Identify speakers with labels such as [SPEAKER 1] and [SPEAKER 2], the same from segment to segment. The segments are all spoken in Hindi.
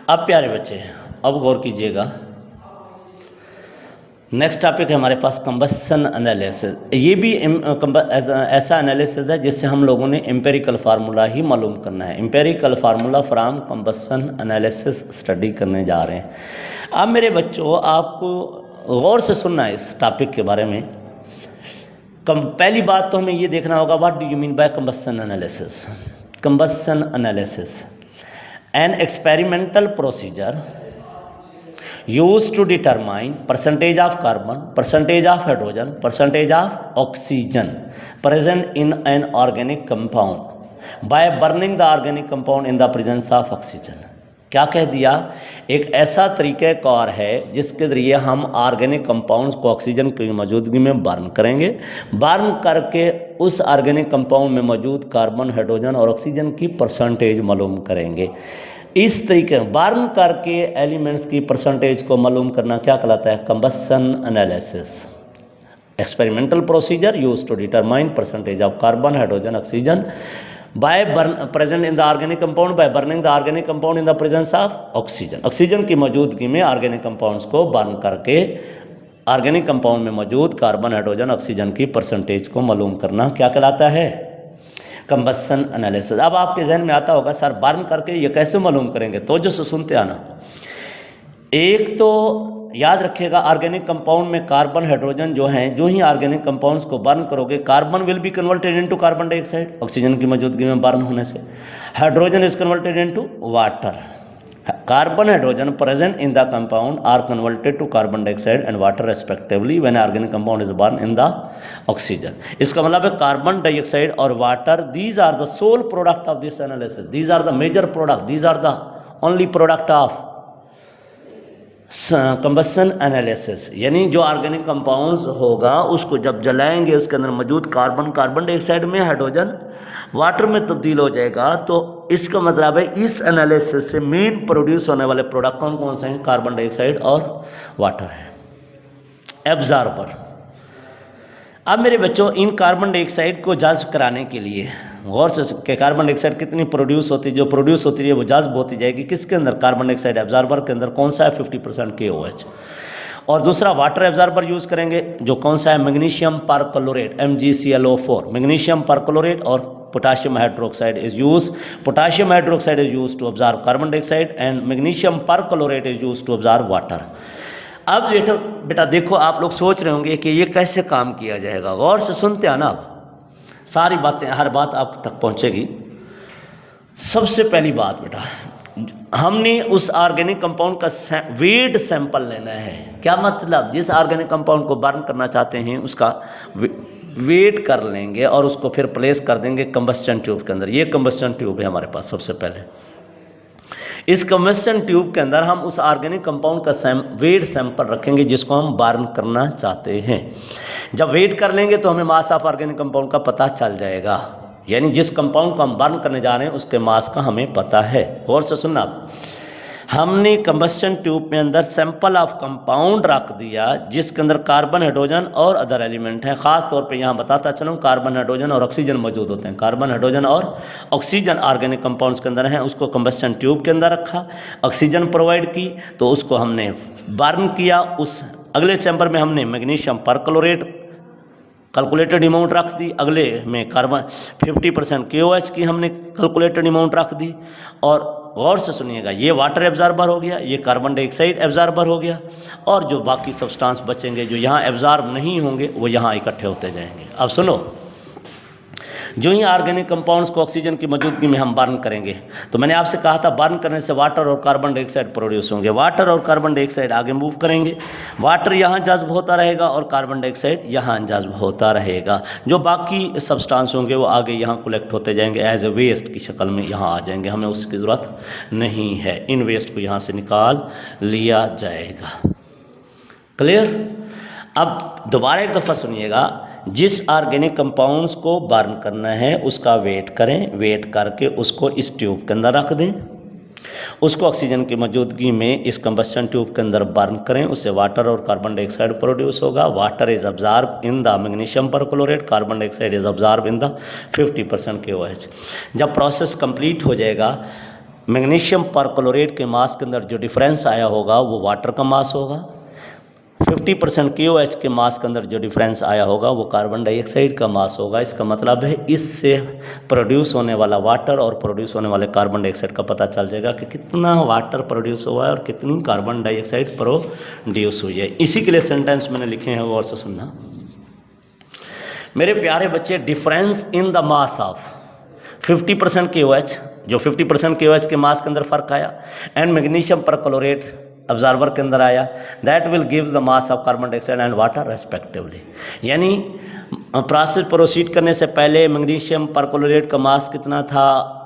[SPEAKER 1] अब प्यारे बच्चे, अब गौर कीजिएगा, नेक्स्ट टॉपिक है हमारे पास कंबशन एनालिसिस। ये भी ऐसा एनालिसिस है जिससे हम लोगों ने एम्पेरिकल फार्मूला ही मालूम करना है। Empirical formula from combustion analysis study करने जा रहे हैं। अब मेरे बच्चों, आपको गौर से सुनना है इस टॉपिक के बारे में। पहली बात तो हमें ये देखना होगा, what do you mean by combustion analysis. Combustion analysis an experimental procedure used to determine percentage of carbon, percentage of hydrogen, percentage of oxygen present in an organic compound by burning the organic compound in the presence of oxygen। क्या कह दिया, एक ऐसा तरीक़ाकार है जिसके ज़रिए हम ऑर्गेनिक कंपाउंड्स को ऑक्सीजन की मौजूदगी में बर्न करेंगे। बर्न करके उस ऑर्गेनिक कंपाउंड में मौजूद कार्बन, हाइड्रोजन और ऑक्सीजन की परसेंटेज मालूम करेंगे। इस तरीके बर्न करके एलिमेंट्स की परसेंटेज को मालूम करना क्या कहलाता है, combustion analysis. Experimental procedure used to determine percentage of carbon, hydrogen, oxygen by present in the organic compound by burning the organic compound in the presence of oxygen. Oxygen की मौजूदगी में ऑर्गेनिक कंपाउंड्स को बर्न करके ऑर्गेनिक कंपाउंड में मौजूद कार्बन, हाइड्रोजन, ऑक्सीजन की परसेंटेज को मालूम करना क्या कहलाता है, कंबशन एनालिसिस। अब आपके जहन में आता होगा, सर बर्न करके ये कैसे मालूम करेंगे? तो जो सुनते आना, एक तो याद रखिएगा, ऑर्गेनिक कंपाउंड में कार्बन, हाइड्रोजन जो हैं, जो ही ऑर्गेनिक कंपाउंड्स को बर्न करोगे, carbon will be converted into carbon dioxide oxygen की मौजूदगी में बर्न होने से। Hydrogen is converted into water. Carbon, hydrogen present in the compound are converted to carbon dioxide and water respectively when organic compound is burned in the oxygen। इसका मतलब है कार्बन डाइऑक्साइड और water, these are the sole product of this analysis, these are the major product, these are the only product of combustion analysis. यानी जो ऑर्गेनिक कंपाउंड्स होगा उसको जब जलाएंगे, उसके अंदर मौजूद कार्बन, कार्बन डाइऑक्साइड में, हाइड्रोजन वाटर में तब्दील हो जाएगा। तो इसका मतलब है इस एनालिसिस से मेन प्रोड्यूस होने वाले प्रोडक्ट कौन कौन से हैं, कार्बन डाइऑक्साइड और वाटर है। एब्जॉर्बर। अब मेरे बच्चों, इन कार्बन डाइऑक्साइड को जज्ब कराने के लिए गौर से कि कार्बन डाइऑक्साइड कितनी प्रोड्यूस होती है, जो प्रोड्यूस होती है वो जज्ब होती जाएगी किसके अंदर, कार्बन डाइऑक्साइड एब्जॉर्बर के अंदर। कौन सा है, 50% KOH। और दूसरा वाटर एब्जॉर्बर यूज़ करेंगे, जो कौन सा है, magnesium perchlorate, MgClO4। Magnesium perchlorate और potassium hydroxide is use, potassium hydroxide is use to absorb carbon dioxide and magnesium perchlorate is use to absorb water. अब बेटा देखो, आप लोग सोच रहे होंगे कि ये कैसे काम किया जाएगा। गौर से सुनते हैं ना, आप सारी बातें, हर बात आप तक पहुंचेगी। सबसे पहली बात बेटा, हमने उस ऑर्गेनिक कंपाउंड का वेट सैंपल लेना है। क्या मतलब, जिस ऑर्गेनिक कंपाउंड को बर्न करना चाहते हैं उसका वेट कर लेंगे और उसको फिर प्लेस कर देंगे कंबस्शन ट्यूब के अंदर। ये कंबस्शन ट्यूब है हमारे पास। सबसे पहले इस कंबस्शन ट्यूब के अंदर हम उस ऑर्गेनिक कंपाउंड का वेट सैंपल रखेंगे जिसको हम बर्न करना चाहते हैं। जब वेट कर लेंगे तो हमें मास ऑफ ऑर्गेनिक कंपाउंड का पता चल जाएगा। यानी जिस कंपाउंड को हम बर्न करने जा रहे हैं उसके मास का हमें पता है। गौर से सुनना, हमने कंबस्शन ट्यूब में अंदर सैंपल ऑफ कंपाउंड रख दिया जिसके अंदर कार्बन, हाइड्रोजन और अदर एलिमेंट हैं। ख़ास तौर पे यहाँ बताता चलूँ, कार्बन, हाइड्रोजन और ऑक्सीजन मौजूद होते हैं। कार्बन, हाइड्रोजन और ऑक्सीजन ऑर्गेनिक कंपाउंड्स के अंदर हैं। उसको कंबस्शन ट्यूब के अंदर रखा, ऑक्सीजन प्रोवाइड की, तो उसको हमने बर्न किया। उस अगले चैम्बर में हमने मैग्नीशियम परक्लोरेट कैलकुलेटेड अमाउंट रख दी, अगले में कार्बन 50% KOH की हमने कैलकुलेटेड अमाउंट रख दी। और गौर से सुनिएगा, ये वाटर एब्जॉर्बर हो गया, ये कार्बन डाइऑक्साइड एब्जॉर्बर हो गया, और जो बाकी सब्सटेंस बचेंगे जो यहाँ एब्जॉर्ब नहीं होंगे वो यहाँ इकट्ठे होते जाएंगे। अब सुनो, जो ही ऑर्गेनिक कंपाउंड्स को ऑक्सीजन की मौजूदगी में हम बर्न करेंगे, तो मैंने आपसे कहा था बर्न करने से वाटर और कार्बन डाइऑक्साइड प्रोड्यूस होंगे। वाटर और कार्बन डाइऑक्साइड आगे मूव करेंगे, वाटर यहाँ जज्ब होता रहेगा और कार्बन डाइऑक्साइड यहाँ जज्ब होता रहेगा। जो बाकी सब्सटेंस होंगे वो आगे यहाँ कलेक्ट होते जाएंगे, एज ए वेस्ट की शक्ल में यहाँ आ जाएंगे। हमें उसकी ज़रूरत नहीं है, इन वेस्ट को यहाँ से निकाल लिया जाएगा। क्लियर? अब दोबारा एक दफ़ा सुनिएगा, जिस ऑर्गेनिक कंपाउंड्स को बर्न करना है उसका वेट करें, वेट करके उसको इस ट्यूब के अंदर रख दें, उसको ऑक्सीजन की मौजूदगी में इस कंबस्शन ट्यूब के अंदर बर्न करें। उससे वाटर और कार्बन डाइऑक्साइड प्रोड्यूस होगा। Water is absorb in the magnesium perchlorate, carbon dioxide is absorb in the 50% KOH। जब प्रोसेस कंप्लीट हो जाएगा मैग्नीशियम परक्लोरेट के मास के अंदर जो डिफरेंस आया होगा वो वाटर का मास होगा। 50% KOH के मास के अंदर जो डिफरेंस आया होगा वो कार्बन डाइऑक्साइड का मास होगा। इसका मतलब है इससे प्रोड्यूस होने वाला वाटर और प्रोड्यूस होने वाले कार्बन डाइऑक्साइड का पता चल जाएगा कि कितना वाटर प्रोड्यूस हुआ है और कितनी कार्बन डाइऑक्साइड प्रोड्यूस हुई है। इसी के लिए सेंटेंस मैंने लिखे हैं, गौर से सुनना मेरे प्यारे बच्चे। Difference in the mass of 50% KOH, जो 50% KOH के मास के अंदर फर्क आया, एंड मैग्नीशियम परक्लोरेट ऑब्जर्वर के अंदर आया, that will give the mass of carbon dioxide and water respectively. यानी प्रोसेस प्रोसीड करने से पहले मैग्नीशियम परक्लोरेट का मास कितना था,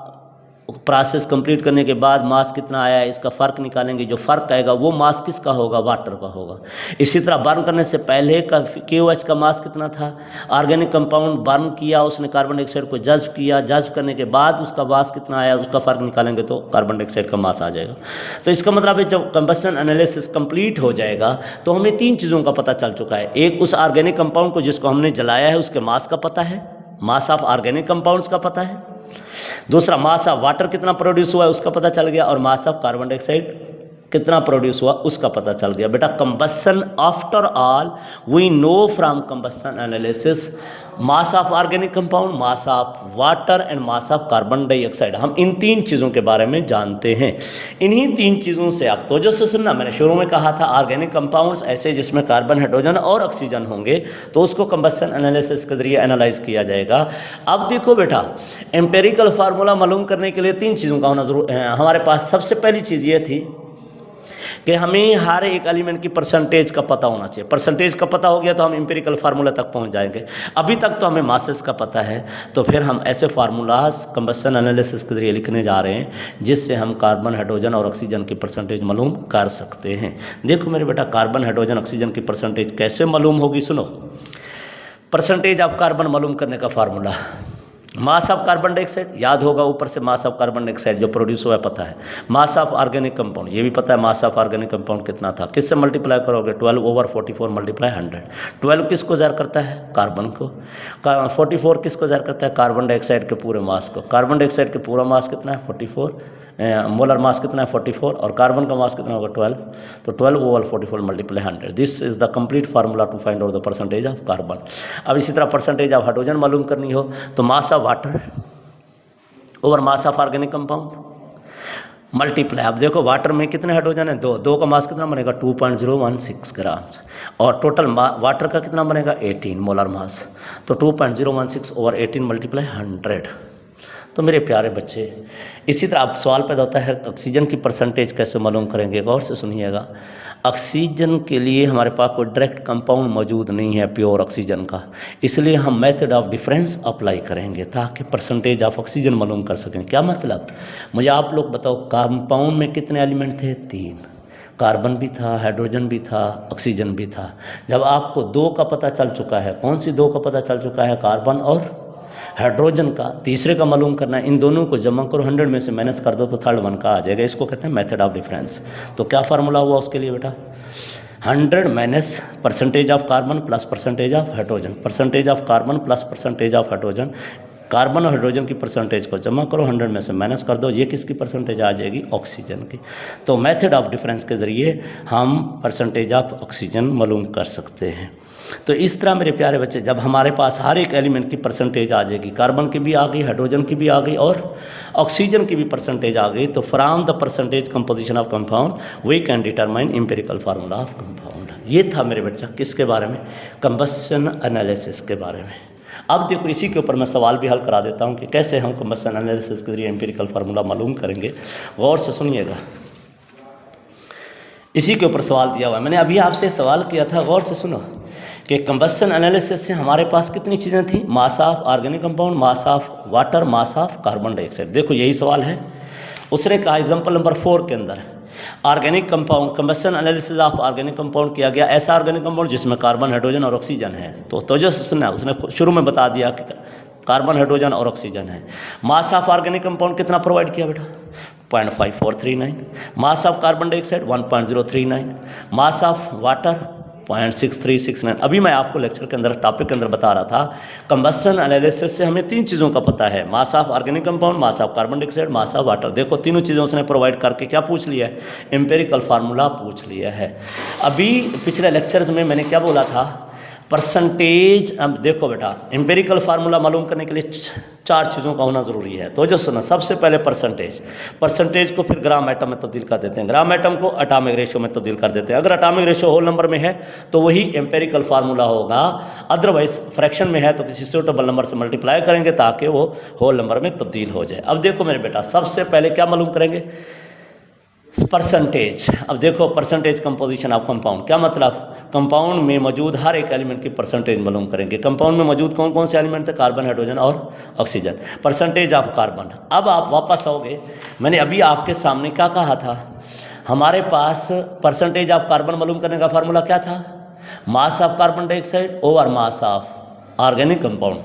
[SPEAKER 1] प्रोसेस कंप्लीट करने के बाद मास कितना आया, इसका फ़र्क निकालेंगे। जो फ़र्क आएगा वो मास किसका होगा, वाटर का होगा। इसी तरह बर्न करने से पहले का KOH का मास कितना था, ऑर्गेनिक कंपाउंड बर्न किया, उसने कार्बन डाइऑक्साइड को जज्ब किया, जज्ब करने के बाद उसका मास कितना आया, उसका फ़र्क निकालेंगे तो कार्बन डाइऑक्साइड का मास आ जाएगा। तो इसका मतलब है जब कंबशन एनालिसिस कंप्लीट हो जाएगा तो हमें 3 चीज़ों का पता चल चुका है। एक, उस ऑर्गेनिक कंपाउंड को जिसको हमने जलाया है उसके मास का पता है, मास ऑफ ऑर्गेनिक कंपाउंड्स का पता है। दूसरा, मास ऑफ वाटर कितना प्रोड्यूस हुआ है उसका पता चल गया, और मास ऑफ कार्बन डाइऑक्साइड कितना प्रोड्यूस हुआ उसका पता चल गया। बेटा combustion after all we know from combustion analysis mass of organic compound, mass of water and mass of carbon dioxide. हम इन 3 चीज़ों के बारे में जानते हैं। इन्हीं 3 चीज़ों से आप तो जो सुनना, मैंने शुरू में कहा था ऑर्गेनिक कंपाउंड्स ऐसे जिसमें कार्बन, हाइड्रोजन और ऑक्सीजन होंगे तो उसको कंबशन एनालिसिस के जरिए एनालाइज किया जाएगा। अब देखो बेटा, एम्पेरिकल फार्मूला मालूम करने के लिए 3 चीज़ों का होना जरूर है हमारे पास। सबसे पहली चीज़ ये थी कि हमें हर एक एलिमेंट की परसेंटेज का पता होना चाहिए। परसेंटेज का पता हो गया तो हम एम्पिरिकल फार्मूला तक पहुंच जाएंगे। अभी तक तो हमें मासेस का पता है, तो फिर हम ऐसे फार्मूलाज कंबशन एनालिसिस के जरिए लिखने जा रहे हैं जिससे हम कार्बन, हाइड्रोजन और ऑक्सीजन की परसेंटेज मालूम कर सकते हैं। देखो मेरे बेटा, कार्बन, हाइड्रोजन, ऑक्सीजन की परसेंटेज कैसे मालूम होगी, सुनो। परसेंटेज ऑफ कार्बन मालूम करने का formula, mass of carbon dioxide याद होगा, ऊपर से मास ऑफ कार्बन डाइऑक्साइड जो प्रोड्यूस हुआ है पता है। मास ऑफ ऑर्गेनिक कंपाउंड ये भी पता है, मास ऑफ ऑर्गेनिक कंपाउंड कितना था, किससे मल्टीप्लाई करोगे, 12/44 मल्टीप्लाई 100। 12 किसको ज़ाहिर करता है, कार्बन को। 44 किसको ज़ाहिर करता है, कार्बन डाइऑक्साइड के पूरे मास को। कार्बन डाइऑक्साइड के पूरा मास कितना है, 44, मोलर मास कितना है 44, और कार्बन का मास कितना होगा 12। तो 12/44 multiply 100, this is the complete formula to find out the percentage of carbon. अब इसी तरह परसेंटेज ऑफ हाइड्रोजन मालूम करनी हो तो मास of water over mass of organic compound multiply. अब देखो वाटर में कितने हाइड्रोजन है, 2 का मास कितना बनेगा 2.016 ग्राम, और टोटल वाटर का कितना बनेगा 18 मोलर मास। तो 2.016 ओवर 18 मल्टीप्लाई 100। तो मेरे प्यारे बच्चे, इसी तरह अब सवाल पैदा होता है ऑक्सीजन की परसेंटेज कैसे मालूम करेंगे। गौर से सुनिएगा, ऑक्सीजन के लिए हमारे पास कोई डायरेक्ट कंपाउंड मौजूद नहीं है प्योर ऑक्सीजन का, इसलिए हम मेथड ऑफ डिफरेंस अप्लाई करेंगे ताकि परसेंटेज ऑफ ऑक्सीजन मालूम कर सकें। क्या मतलब, मुझे आप लोग बताओ, कंपाउंड में कितने एलिमेंट थे, 3, कार्बन भी था, हाइड्रोजन भी था, ऑक्सीजन भी था। जब आपको 2 का पता चल चुका है, कौन सी 2 का पता चल चुका है, कार्बन और हाइड्रोजन का, तीसरे का मालूम करना है। इन दोनों को जमा करो, 100 में से माइनस कर दो तो थर्ड 1 का आ जाएगा। इसको कहते हैं मेथड ऑफ डिफरेंस। तो क्या फार्मूला हुआ उसके लिए बेटा, 100 minus percentage of carbon plus percentage of hydrogen, percentage of carbon plus percentage of hydrogen, carbon और हाइड्रोजन की परसेंटेज को जमा करो, 100 में से माइनस कर दो, ये किसकी परसेंटेज आ जाएगी, ऑक्सीजन की। तो मेथड ऑफ डिफरेंस के ज़रिए हम परसेंटेज ऑफ ऑक्सीजन मालूम कर सकते हैं। तो इस तरह मेरे प्यारे बच्चे, जब हमारे पास हर एक एलिमेंट की परसेंटेज आ जाएगी, कार्बन की भी आ गई, हाइड्रोजन की भी आ गई और ऑक्सीजन की भी परसेंटेज आ गई, तो from the percentage composition of compound we can determine empirical formula of compound. ये था मेरे बच्चा किसके बारे में, कंबशन एनालिसिस के बारे में। अब देखो, इसी के ऊपर मैं सवाल भी हल करा देता हूँ कि कैसे हम कंबशन एनालिसिस के जरिए एम्पिरिकल फार्मूला मालूम करेंगे। गौर से सुनिएगा, इसी के ऊपर सवाल दिया हुआ है। मैंने अभी आपसे सवाल किया था, गौर से सुनो, कि कंबशन एनालिसिस से हमारे पास कितनी चीज़ें थी, मास of organic compound, mass of water, mass of carbon dioxide. देखो यही सवाल है। उसने कहा एग्जांपल नंबर 4 के अंदर, organic compound, combustion analysis of organic compound किया गया, ऐसा ऑर्गेनिक कंपाउंड जिसमें कार्बन, हाइड्रोजन और ऑक्सीजन है। तो जो सुनना, उसने शुरू में बता दिया कि कार्बन, हाइड्रोजन और ऑक्सीजन है। मास ऑफ ऑर्गेनिक कंपाउंड कितना प्रोवाइड किया बेटा, 0.5439। मास of carbon dioxide 1.039। Mass of water 0.6369। अभी मैं आपको लेक्चर के अंदर टॉपिक के अंदर बता रहा था कंबस्शन एनालिसिस से हमें 3 चीज़ों का पता है, मास of organic compound, mass of carbon dioxide, mass of water. देखो तीनों चीज़ों उसने प्रोवाइड करके क्या पूछ लिया है, एम्पेरिकल फार्मूला पूछ लिया है। अभी पिछले लेक्चर्स में मैंने क्या बोला था, परसेंटेज। अब देखो बेटा, एम्पेरिकल फार्मूला मालूम करने के लिए 4 चीज़ों का होना ज़रूरी है। तो जो सुना, सबसे पहले परसेंटेज को फिर ग्राम एटम में तब्दील कर देते हैं, ग्राम एटम को एटॉमिक रेशियो में तब्दील कर देते हैं। अगर एटॉमिक रेशियो होल नंबर में है तो वही एम्पेरिकल फार्मूला होगा, अदरवाइज फ्रैक्शन में है तो किसी सूटेबल नंबर से मल्टीप्लाई करेंगे ताकि वो होल नंबर में तब्दील हो जाए। अब देखो मेरे बेटा, सबसे पहले क्या मालूम करेंगे, परसेंटेज। अब देखो परसेंटेज कंपोजिशन ऑफ कंपाउंड, क्या मतलब, कंपाउंड में मौजूद हर एक एलिमेंट की परसेंटेज मालूम करेंगे। कंपाउंड में मौजूद कौन कौन से एलिमेंट थे, कार्बन, हाइड्रोजन और ऑक्सीजन। Percentage of carbon. अब आप वापस आओगे, मैंने अभी आपके सामने क्या कहा था, हमारे पास परसेंटेज ऑफ कार्बन मालूम करने का फार्मूला क्या था, मास of carbon dioxide over mass of organic compound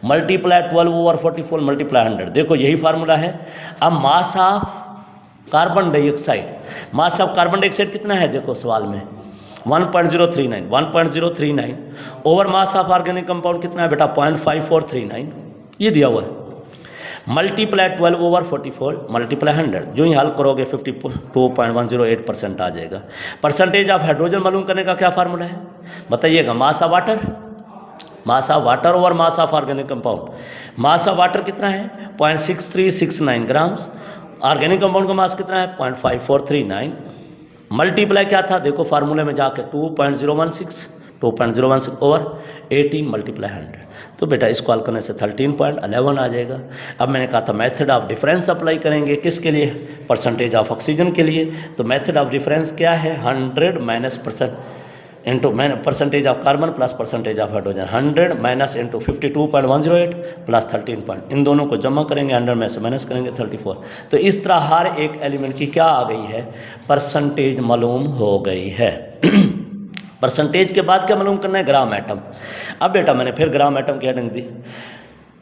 [SPEAKER 1] multiply 12 over 44 multiply 100। देखो यही फार्मूला है। अब मास of carbon dioxide, mass of carbon dioxide कितना है, देखो सवाल में 1.039 over mass of organic compound कितना है बेटा, 0.5439, ये दिया हुआ है। मल्टीप्लाई 12 ओवर 44 मल्टीप्लाई 100, जो ही हल करोगे 52.108% आ जाएगा। परसेंटेज ऑफ हाइड्रोजन मालूम करने का क्या फार्मूला है बताइएगा, मास of water over mass of organic compound. Mass of water कितना है, 0.6369 ग्राम्स। ऑर्गेनिक कंपाउंड का मास कितना है, 0.5439। मल्टीप्लाई क्या था, देखो फार्मूले में जाके 2.016 ओवर 18 मल्टीप्लाई 100। तो बेटा इसको हल करने से 13.11 आ जाएगा। अब मैंने कहा था मेथड ऑफ डिफरेंस अप्लाई करेंगे, किसके लिए, परसेंटेज ऑफ ऑक्सीजन के लिए। तो मेथड ऑफ डिफरेंस क्या है, 100 minus percentage of carbon plus percentage of hydrogen, 100 minus into 52.108 plus 13 point, इन दोनों को जमा करेंगे, 100 में से माइनस करेंगे 34। तो इस तरह हर एक एलिमेंट की क्या आ गई है, परसेंटेज मालूम हो गई है। परसेंटेज के बाद क्या मालूम करना है, ग्राम एटम। अब बेटा मैंने फिर ग्राम एटम की heading the,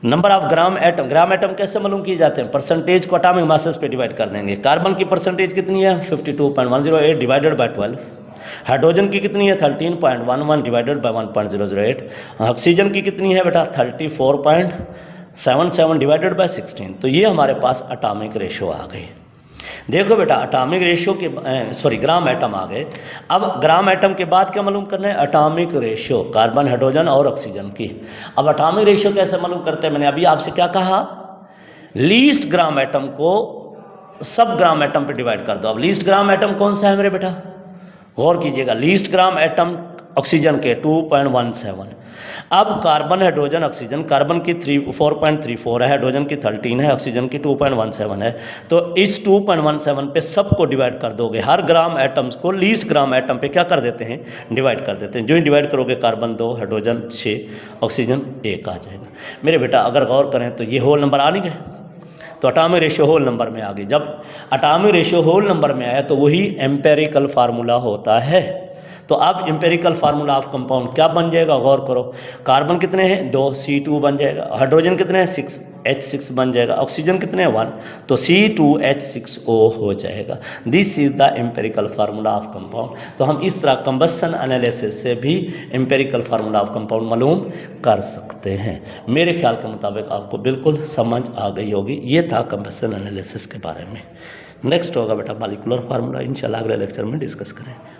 [SPEAKER 1] number of gram atom कैसे मालूम किए जाते हैं, परसेंटेज को एटॉमिक मासेस पे डिवाइड कर देंगे। कार्बन की परसेंटेज कितनी है, 52.108 डिवाइडेड बाय 12। हाइड्रोजन की कितनी है, 13.11 डिवाइडेड बाय 1.008। ऑक्सीजन की कितनी है बेटा, 34.77 डिवाइडेड बाय 16। तो ये हमारे पास एटॉमिक रेशियो आ गई। देखो बेटा एटॉमिक रेशियो के ग्राम एटम आ गए। अब ग्राम एटम के बाद क्या मालूम करना है, एटॉमिक रेशियो, कार्बन, हाइड्रोजन और ऑक्सीजन की। अब एटॉमिक रेशियो कैसे मालूम करते हैं, मैंने अभी आपसे क्या कहा, लीस्ट ग्राम एटम को सब ग्राम एटम पे डिवाइड कर दो। अब लीस्ट ग्राम एटम कौन सा है मेरे बेटा, गौर कीजिएगा, लीस्ट ग्राम एटम ऑक्सीजन के 2.17। अब कार्बन, हाइड्रोजन, ऑक्सीजन, कार्बन की 4.34 है, हाइड्रोजन की 13 है, ऑक्सीजन की 2.17 है। तो इस 2.17 पे सबको डिवाइड कर दोगे, हर ग्राम एटम्स को लीस्ट ग्राम एटम पे क्या कर देते हैं, डिवाइड कर देते हैं। जो ही डिवाइड करोगे, कार्बन 2, हाइड्रोजन 6, ऑक्सीजन 1 आ जाएगा। मेरे बेटा अगर गौर करें तो ये होल नंबर आ नहीं गए, तो एटॉमिक रेशियो होल नंबर में आ गई। जब एटॉमिक रेशियो होल नंबर में आया तो वही एम्पेरिकल फार्मूला होता है। तो अब एम्पेरिकल फार्मूला ऑफ कंपाउंड क्या बन जाएगा, गौर करो, कार्बन कितने हैं 2, C2 बन जाएगा, हाइड्रोजन कितने हैं 6, H6 बन जाएगा, ऑक्सीजन कितने हैं 1, तो C2H6O हो जाएगा। This is the empirical formula of compound. तो हम इस तरह कंबस्शन एनालिसिस से भी एम्पेरिकल फार्मूला ऑफ कंपाउंड मालूम कर सकते हैं। मेरे ख्याल के मुताबिक आपको बिल्कुल समझ आ गई होगी। ये था कंबस्शन एनालिसिस के बारे में। नेक्स्ट होगा बेटा मॉलिक्यूलर फार्मूला, इंशाल्लाह अगले लेक्चर में डिस्कस करेंगे।